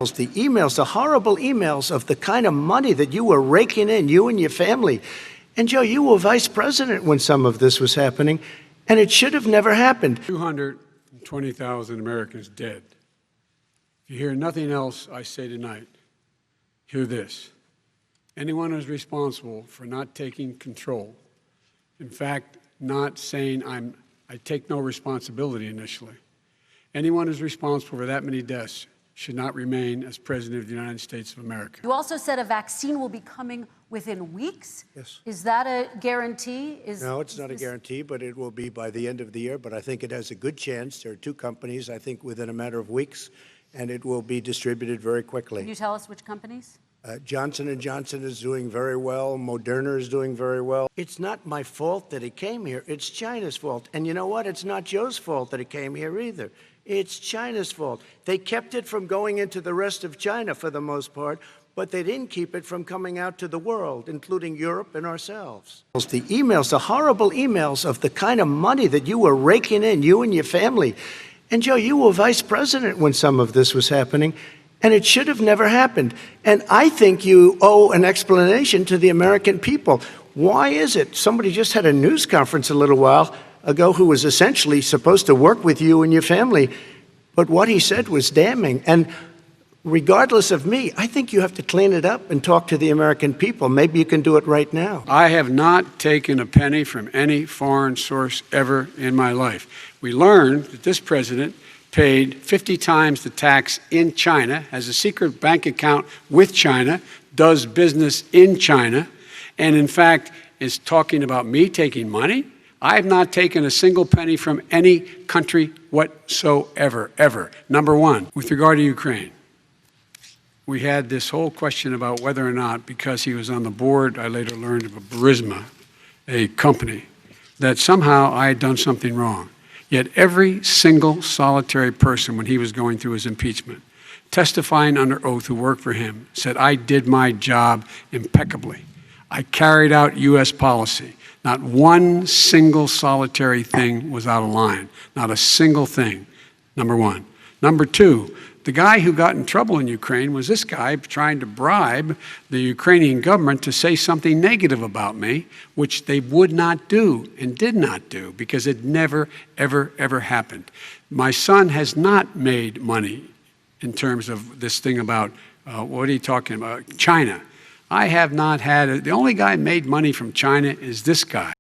The emails, the horrible emails of the kind of money that you were raking in, you and your family. And Joe, you were vice president when some of this was happening, and it should have never happened. 220,000 Americans dead. If you hear nothing else I say tonight, hear this. Anyone who's responsible for not taking control, in fact, not saying I take no responsibility initially, anyone who's responsible for that many deaths should not remain as President of the United States of America. You also said a vaccine will be coming within weeks? Yes. Is that a guarantee? No, it's not a guarantee, but it will be by the end of the year. But I think it has a good chance. There are two companies, I think, within a matter of weeks, and it will be distributed very quickly. Can you tell us which companies? Johnson & Johnson is doing very well. Moderna is doing very well. It's not my fault that he came here. It's China's fault. And you know what? It's not Joe's fault that he came here either. It's China's fault. They kept it from going into the rest of China for the most part, but they didn't keep it from coming out to the world, including Europe and ourselves. The emails, the horrible emails of the kind of money that you were raking in, you and your family. And Joe, you were vice president when some of this was happening, and it should have never happened. And I think you owe an explanation to the American people. Why is it? Somebody just had a news conference a little while ago who was essentially supposed to work with you and your family, but what he said was damning. And regardless of me, I think you have to clean it up and talk to the American people. Maybe you can do it right now. I have not taken a penny from any foreign source ever in my life. We learned that this president paid 50 times the tax in China, has a secret bank account with China, does business in China, and in fact is talking about me taking money. I have not taken a single penny from any country whatsoever, ever. Number one, with regard to Ukraine, we had this whole question about whether or not, because he was on the board, I later learned of a Burisma, a company, that somehow I had done something wrong. Yet every single solitary person, when he was going through his impeachment, testifying under oath who worked for him, said, I did my job impeccably. I carried out U.S. policy. Not one single solitary thing was out of line. Not a single thing, number one. Number two, the guy who got in trouble in Ukraine was this guy trying to bribe the Ukrainian government to say something negative about me, which they would not do and did not do because it never, ever, ever happened. My son has not made money in terms of this thing about, what are you talking about, China. I have not had, the only guy made money from China is this guy.